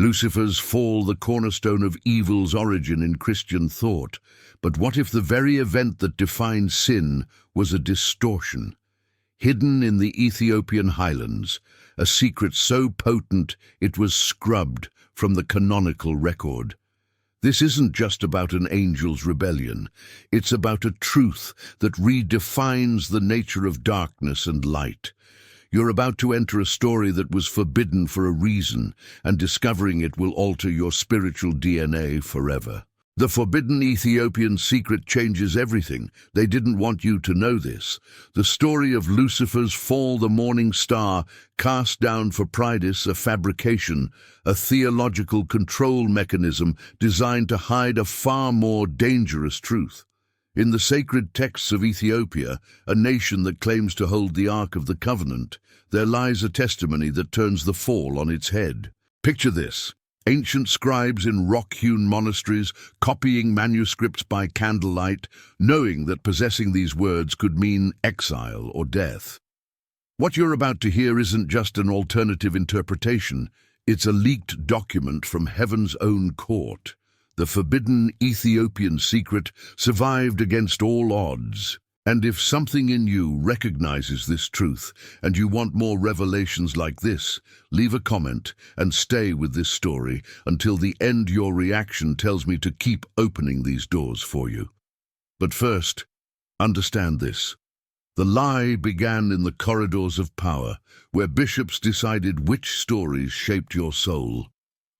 Lucifer's fall, the cornerstone of evil's origin in Christian thought. But what if the very event that defined sin was a distortion? Hidden in the Ethiopian highlands, a secret so potent it was scrubbed from the canonical record. This isn't just about an angel's rebellion. It's about a truth that redefines the nature of darkness and light. You're about to enter a story that was forbidden for a reason, and discovering it will alter your spiritual DNA forever. The forbidden Ethiopian secret changes everything. They didn't want you to know this. The story of Lucifer's fall, the morning star, cast down for Pridis, a fabrication, a theological control mechanism designed to hide a far more dangerous truth. In the sacred texts of Ethiopia, a nation that claims to hold the Ark of the Covenant, there lies a testimony that turns the fall on its head. Picture this. Ancient scribes in rock-hewn monasteries copying manuscripts by candlelight, knowing that possessing these words could mean exile or death. What you're about to hear isn't just an alternative interpretation, it's a leaked document from heaven's own court. The forbidden Ethiopian secret survived against all odds. And if something in you recognizes this truth and you want more revelations like this, leave a comment and stay with this story until the end. Your reaction tells me to keep opening these doors for you. But first, understand this. The lie began in the corridors of power, where bishops decided which stories shaped your soul.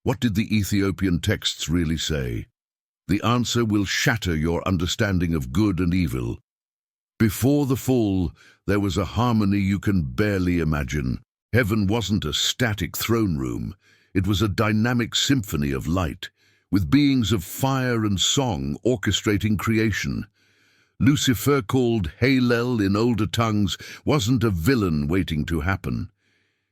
What did the Ethiopian texts really say? The answer will shatter your understanding of good and evil. Before the fall, there was a harmony you can barely imagine. Heaven wasn't a static throne room. It was a dynamic symphony of light, with beings of fire and song orchestrating creation. Lucifer, called Hallel in older tongues, wasn't a villain waiting to happen.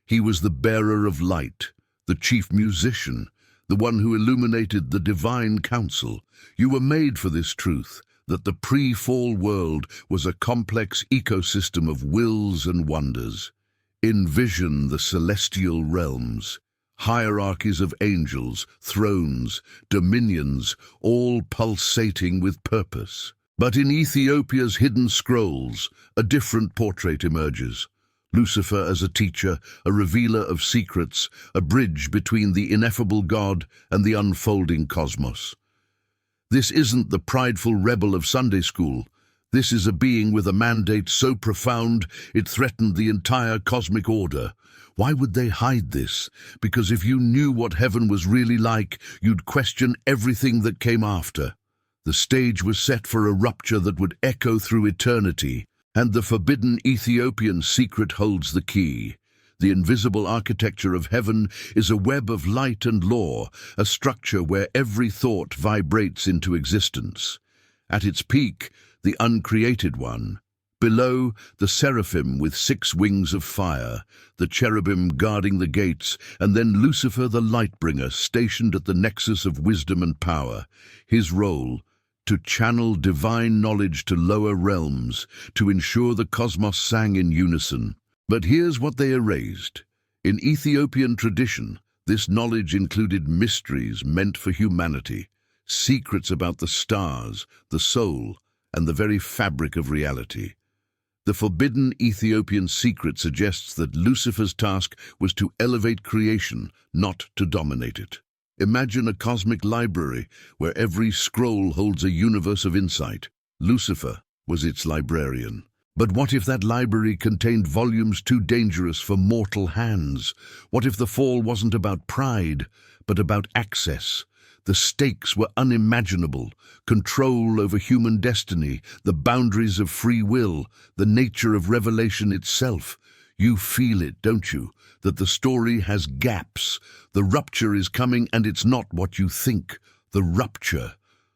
He was the bearer of light, the chief musician, the one who illuminated the divine council. You were made for this truth, that the pre-fall world was a complex ecosystem of wills and wonders. Envision the celestial realms, hierarchies of angels, thrones, dominions, all pulsating with purpose. But in Ethiopia's hidden scrolls, a different portrait emerges. Lucifer as a teacher, a revealer of secrets, a bridge between the ineffable God and the unfolding cosmos. This isn't the prideful rebel of Sunday school. This is a being with a mandate so profound it threatened the entire cosmic order. Why would they hide this? Because if you knew what heaven was really like, you'd question everything that came after. The stage was set for a rupture that would echo through eternity, and the forbidden Ethiopian secret holds the key. The invisible architecture of heaven is a web of light and law, a structure where every thought vibrates into existence. At its peak, the uncreated one. Below, the seraphim with 6 wings of fire, the cherubim guarding the gates, and then Lucifer the light-bringer stationed at the nexus of wisdom and power. His role, to channel divine knowledge to lower realms, to ensure the cosmos sang in unison. But here's what they erased. In Ethiopian tradition, this knowledge included mysteries meant for humanity, secrets about the stars, the soul, and the very fabric of reality. The forbidden Ethiopian secret suggests that Lucifer's task was to elevate creation, not to dominate it. Imagine a cosmic library where every scroll holds a universe of insight. Lucifer was its librarian. But what if that library contained volumes too dangerous for mortal hands? What if the fall wasn't about pride, but about access? The stakes were unimaginable: control over human destiny, the boundaries of free will, the nature of revelation itself. You feel it, don't you? That the story has gaps. The rupture is coming, and it's not what you think. The rupture,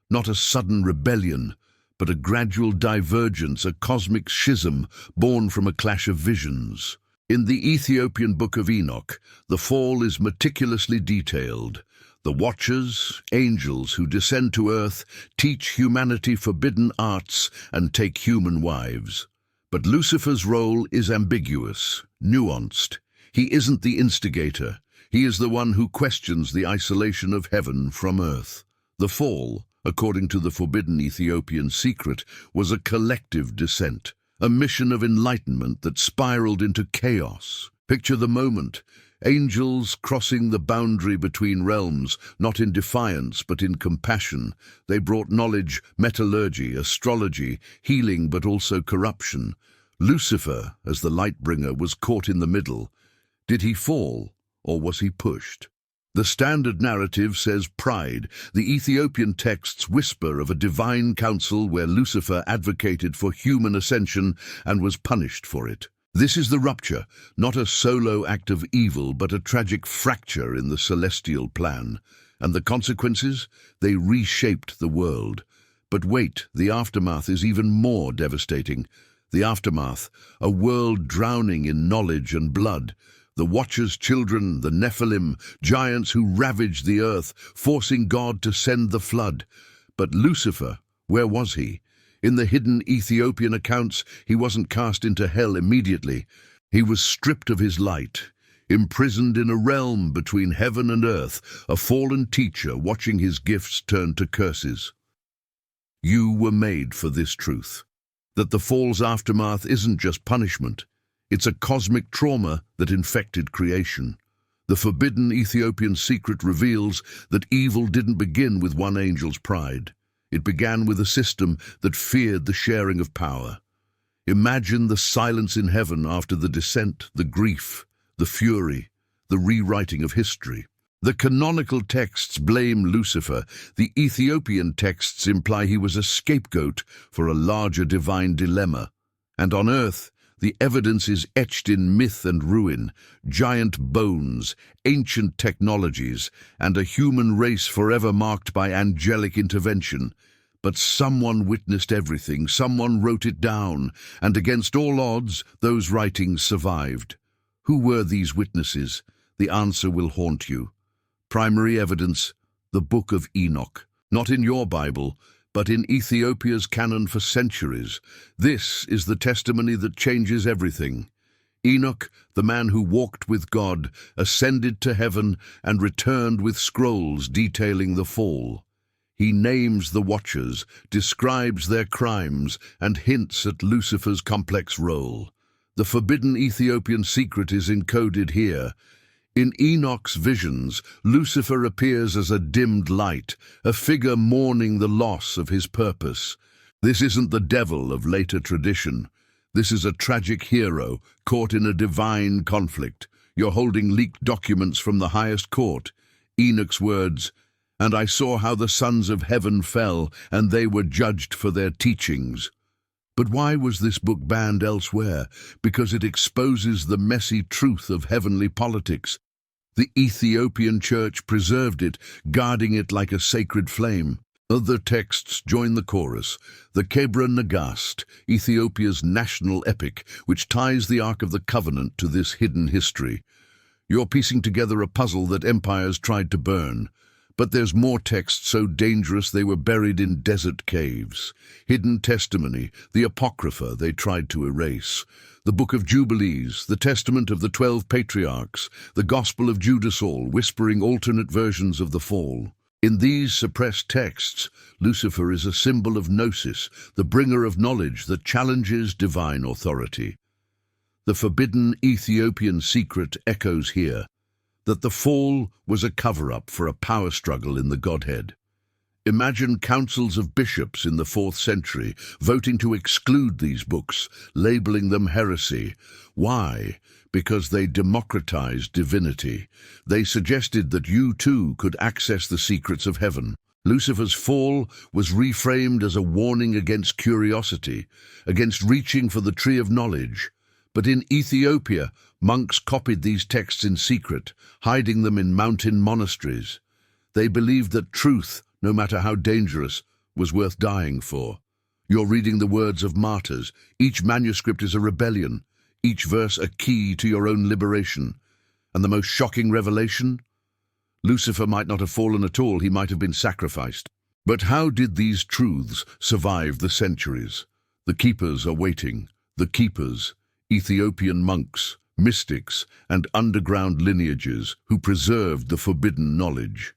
not a sudden rebellion, but a gradual divergence, a cosmic schism born from a clash of visions. In the Ethiopian Book of Enoch, the fall is meticulously detailed. The Watchers, angels who descend to earth, teach humanity forbidden arts and take human wives. But Lucifer's role is ambiguous, nuanced. He isn't the instigator. He is the one who questions the isolation of heaven from earth. The fall, according to the forbidden Ethiopian secret, was a collective descent, a mission of enlightenment that spiraled into chaos. Picture the moment. Angels crossing the boundary between realms, not in defiance but in compassion. They brought knowledge, metallurgy, astrology, healing but also corruption. Lucifer, as the light-bringer, was caught in the middle. Did he fall, or was he pushed? The standard narrative says pride. The Ethiopian texts whisper of a divine council where Lucifer advocated for human ascension and was punished for it. This is the rupture, not a solo act of evil, but a tragic fracture in the celestial plan. And the consequences? They reshaped the world. But wait, the aftermath is even more devastating. The aftermath, a world drowning in knowledge and blood. The Watcher's children, the Nephilim, giants who ravaged the earth, forcing God to send the flood. But Lucifer, where was he? In the hidden Ethiopian accounts, he wasn't cast into hell immediately. He was stripped of his light, imprisoned in a realm between heaven and earth, a fallen teacher watching his gifts turn to curses. You were made for this truth, that the fall's aftermath isn't just punishment. It's a cosmic trauma that infected creation. The forbidden Ethiopian secret reveals that evil didn't begin with one angel's pride. It began with a system that feared the sharing of power. Imagine the silence in heaven after the descent, the grief, the fury, the rewriting of history. The canonical texts blame Lucifer. The Ethiopian texts imply he was a scapegoat for a larger divine dilemma. And on earth, the evidence is etched in myth and ruin, giant bones, ancient technologies, and a human race forever marked by angelic intervention. But someone witnessed everything, someone wrote it down, and against all odds, those writings survived. Who were these witnesses? The answer will haunt you. Primary evidence, the Book of Enoch. Not in your Bible, but in Ethiopia's canon for centuries. This is the testimony that changes everything. Enoch, the man who walked with God, ascended to heaven and returned with scrolls detailing the fall. He names the Watchers, describes their crimes, and hints at Lucifer's complex role. The forbidden Ethiopian secret is encoded here. In Enoch's visions, Lucifer appears as a dimmed light, a figure mourning the loss of his purpose. This isn't the devil of later tradition. This is a tragic hero caught in a divine conflict. You're holding leaked documents from the highest court. Enoch's words, "And I saw how the sons of heaven fell, and they were judged for their teachings." But why was this book banned elsewhere? Because it exposes the messy truth of heavenly politics. The Ethiopian church preserved it, guarding it like a sacred flame. Other texts join the chorus. The Kebra Nagast, Ethiopia's national epic, which ties the Ark of the Covenant to this hidden history. You're piecing together a puzzle that empires tried to burn. But there's more texts so dangerous they were buried in desert caves. Hidden testimony, the apocrypha they tried to erase. The Book of Jubilees, the testament of the 12 patriarchs, the Gospel of Judas all, whispering alternate versions of the fall. In these suppressed texts, Lucifer is a symbol of gnosis, the bringer of knowledge that challenges divine authority. The forbidden Ethiopian secret echoes here, that the fall was a cover-up for a power struggle in the Godhead. Imagine councils of bishops in the 4th century voting to exclude these books, labeling them heresy. Why? Because they democratized divinity. They suggested that you too could access the secrets of heaven. Lucifer's fall was reframed as a warning against curiosity, against reaching for the tree of knowledge. But in Ethiopia, monks copied these texts in secret, hiding them in mountain monasteries. They believed that truth, no matter how dangerous, was worth dying for. You're reading the words of martyrs. Each manuscript is a rebellion, each verse a key to your own liberation. And the most shocking revelation? Lucifer might not have fallen at all, he might have been sacrificed. But how did these truths survive the centuries? The keepers are waiting. The keepers, Ethiopian monks, mystics, and underground lineages who preserved the forbidden knowledge.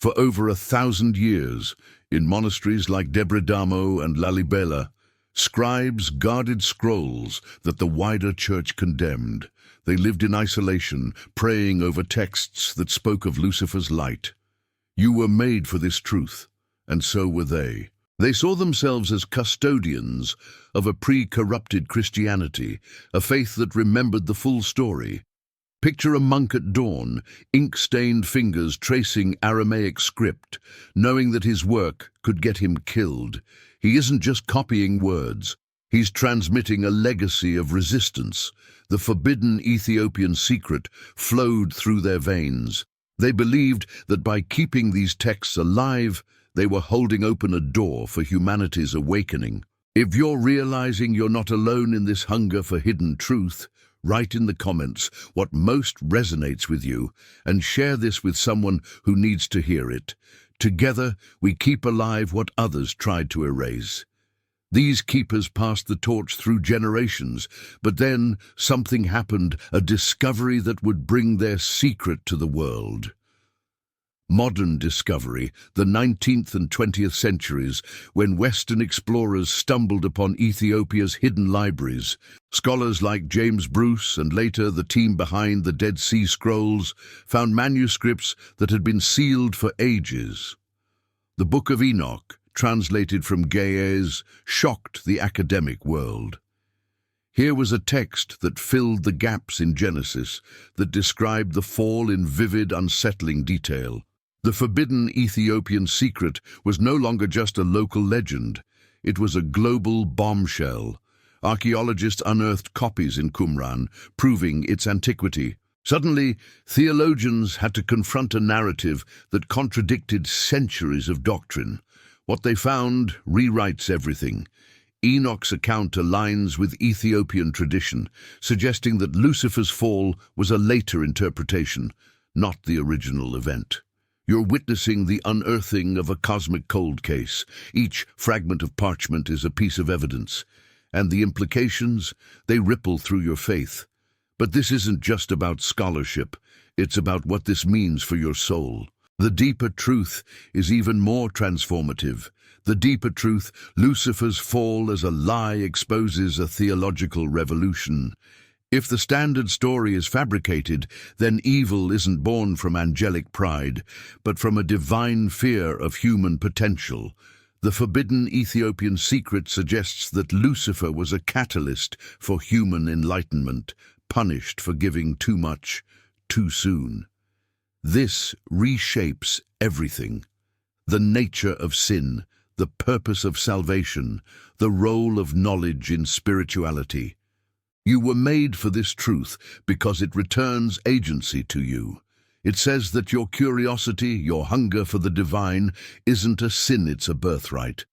For over 1,000 years, in monasteries like Debredamo and Lalibela, scribes guarded scrolls that the wider church condemned. They lived in isolation, praying over texts that spoke of Lucifer's light. You were made for this truth, and so were they. They saw themselves as custodians of a pre-corrupted Christianity, a faith that remembered the full story. Picture a monk at dawn, ink-stained fingers tracing Aramaic script, knowing that his work could get him killed. He isn't just copying words. He's transmitting a legacy of resistance. The forbidden Ethiopian secret flowed through their veins. They believed that by keeping these texts alive, they were holding open a door for humanity's awakening. If you're realizing you're not alone in this hunger for hidden truth, write in the comments what most resonates with you and share this with someone who needs to hear it. Together, we keep alive what others tried to erase. These keepers passed the torch through generations, but then something happened, a discovery that would bring their secret to the world. Modern discovery, the 19th and 20th centuries, when Western explorers stumbled upon Ethiopia's hidden libraries. Scholars like James Bruce and later the team behind the Dead Sea Scrolls found manuscripts that had been sealed for ages. The Book of Enoch, translated from Ge'ez, shocked the academic world. Here was a text that filled the gaps in Genesis, that described the fall in vivid, unsettling detail. The forbidden Ethiopian secret was no longer just a local legend. It was a global bombshell. Archaeologists unearthed copies in Qumran, proving its antiquity. Suddenly, theologians had to confront a narrative that contradicted centuries of doctrine. What they found rewrites everything. Enoch's account aligns with Ethiopian tradition, suggesting that Lucifer's fall was a later interpretation, not the original event. You're witnessing the unearthing of a cosmic cold case. Each fragment of parchment is a piece of evidence, and the implications, they ripple through your faith. But this isn't just about scholarship, it's about what this means for your soul. The deeper truth is even more transformative. The deeper truth, Lucifer's fall as a lie, exposes a theological revolution. If the standard story is fabricated, then evil isn't born from angelic pride, but from a divine fear of human potential. The forbidden Ethiopian secret suggests that Lucifer was a catalyst for human enlightenment, punished for giving too much, too soon. This reshapes everything. The nature of sin, the purpose of salvation, the role of knowledge in spirituality. You were made for this truth because it returns agency to you. It says that your curiosity, your hunger for the divine, isn't a sin, it's a birthright.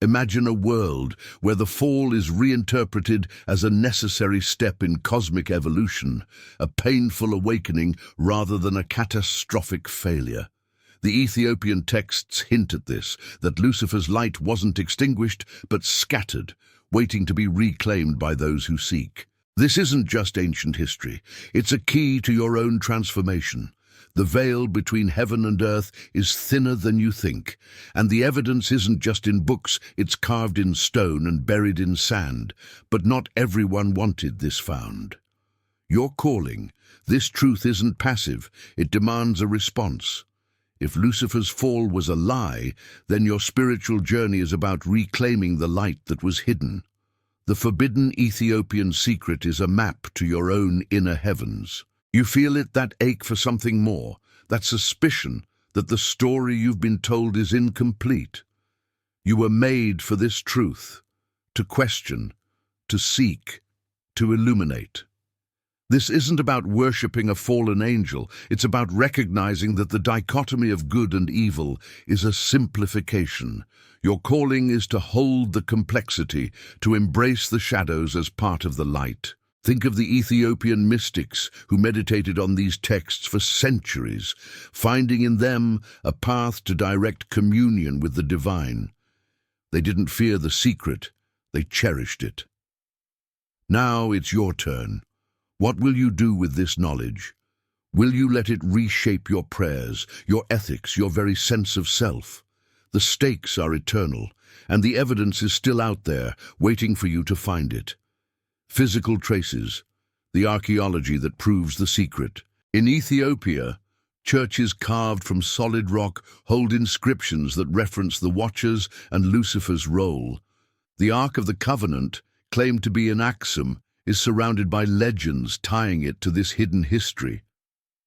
Imagine a world where the fall is reinterpreted as a necessary step in cosmic evolution, a painful awakening rather than a catastrophic failure. The Ethiopian texts hint at this, that Lucifer's light wasn't extinguished but scattered, waiting to be reclaimed by those who seek. This isn't just ancient history, it's a key to your own transformation. The veil between heaven and earth is thinner than you think, and the evidence isn't just in books, it's carved in stone and buried in sand. But not everyone wanted this found. Your calling, this truth isn't passive, it demands a response. If Lucifer's fall was a lie, then your spiritual journey is about reclaiming the light that was hidden. The forbidden Ethiopian secret is a map to your own inner heavens. You feel it, that ache for something more, that suspicion that the story you've been told is incomplete. You were made for this truth, to question, to seek, to illuminate. This isn't about worshipping a fallen angel, it's about recognizing that the dichotomy of good and evil is a simplification. Your calling is to hold the complexity, to embrace the shadows as part of the light. Think of the Ethiopian mystics who meditated on these texts for centuries, finding in them a path to direct communion with the divine. They didn't fear the secret, they cherished it. Now it's your turn. What will you do with this knowledge? Will you let it reshape your prayers, your ethics, your very sense of self? The stakes are eternal, and the evidence is still out there, waiting for you to find it. Physical traces, the archaeology that proves the secret. In Ethiopia, churches carved from solid rock hold inscriptions that reference the Watchers and Lucifer's role. The Ark of the Covenant, claimed to be in Axum, is surrounded by legends tying it to this hidden history.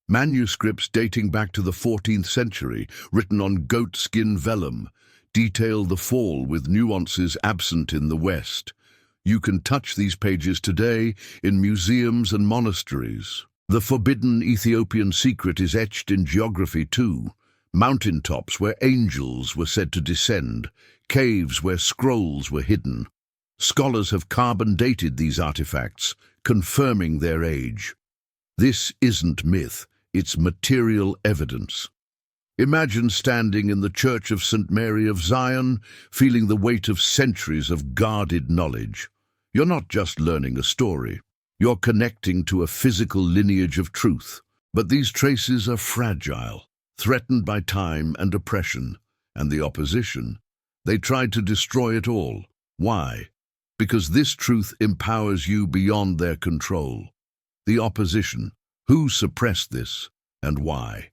Manuscripts dating back to the 14th century, written on goatskin vellum, detail the fall with nuances absent in the West. You can touch these pages today in museums and monasteries. The forbidden Ethiopian secret is etched in geography too. Mountaintops where angels were said to descend, caves where scrolls were hidden. Scholars have carbon-dated these artifacts, confirming their age. This isn't myth, it's material evidence. Imagine standing in the Church of St. Mary of Zion, feeling the weight of centuries of guarded knowledge. You're not just learning a story. You're connecting to a physical lineage of truth. But these traces are fragile, threatened by time and oppression, and the opposition. They tried to destroy it all. Why? Because this truth empowers you beyond their control. The opposition. Who suppressed this, and why?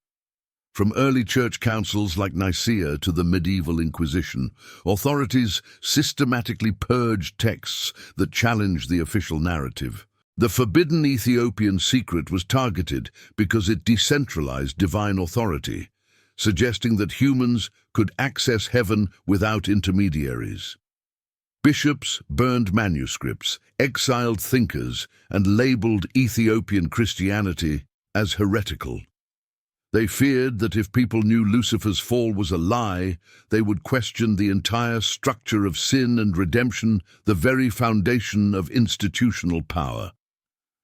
From early church councils like Nicaea to the medieval Inquisition, authorities systematically purged texts that challenged the official narrative. The forbidden Ethiopian secret was targeted because it decentralized divine authority, suggesting that humans could access heaven without intermediaries. Bishops burned manuscripts, exiled thinkers, and labeled Ethiopian Christianity as heretical. They feared that if people knew Lucifer's fall was a lie, they would question the entire structure of sin and redemption, the very foundation of institutional power.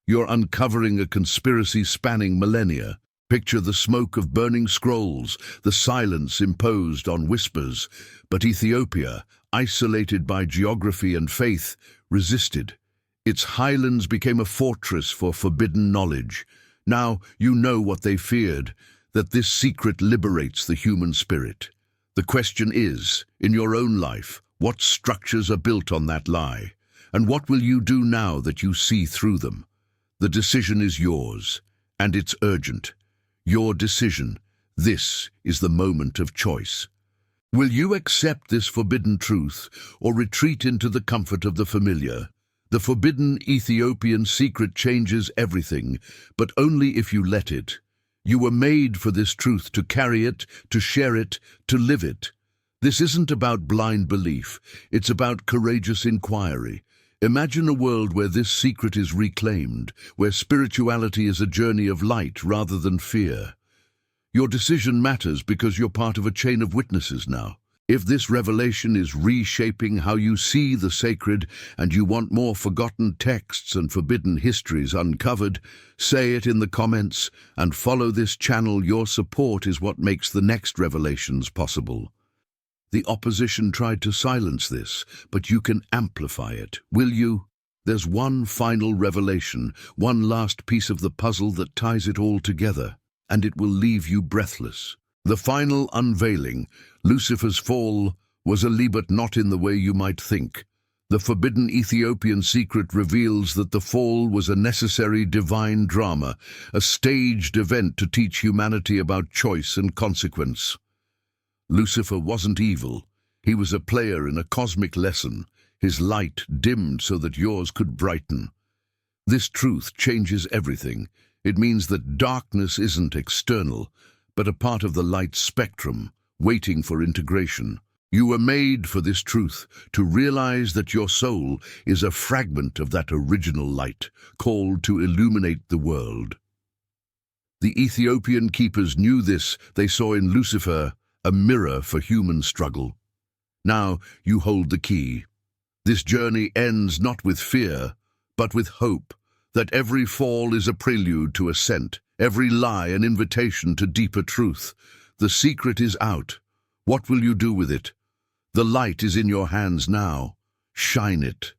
You're uncovering a conspiracy spanning millennia. Picture the smoke of burning scrolls, the silence imposed on whispers. But Ethiopia, isolated by geography and faith, resisted. Its highlands became a fortress for forbidden knowledge. Now you know what they feared, that this secret liberates the human spirit. The question is, in your own life, what structures are built on that lie? And what will you do now that you see through them? The decision is yours, and it's urgent. Your decision. This is the moment of choice. Will you accept this forbidden truth or retreat into the comfort of the familiar? The forbidden Ethiopian secret changes everything, but only if you let it. You were made for this truth, to carry it, to share it, to live it. This isn't about blind belief, it's about courageous inquiry. Imagine a world where this secret is reclaimed, where spirituality is a journey of light rather than fear. Your decision matters because you're part of a chain of witnesses now. If this revelation is reshaping how you see the sacred and you want more forgotten texts and forbidden histories uncovered, say it in the comments and follow this channel. Your support is what makes the next revelations possible. The opposition tried to silence this, but you can amplify it. Will you? There's one final revelation, one last piece of the puzzle that ties it all together, and it will leave you breathless. The final unveiling, Lucifer's fall, was a libet not in the way you might think. The forbidden Ethiopian secret reveals that the fall was a necessary divine drama, a staged event to teach humanity about choice and consequence. Lucifer wasn't evil. He was a player in a cosmic lesson, his light dimmed so that yours could brighten. This truth changes everything. It means that darkness isn't external, but a part of the light spectrum, waiting for integration. You were made for this truth, to realize that your soul is a fragment of that original light, called to illuminate the world. The Ethiopian keepers knew this. They saw in Lucifer a mirror for human struggle. Now you hold the key. This journey ends not with fear, but with hope, that every fall is a prelude to ascent, every lie an invitation to deeper truth. The secret is out. What will you do with it? The light is in your hands now. Shine it.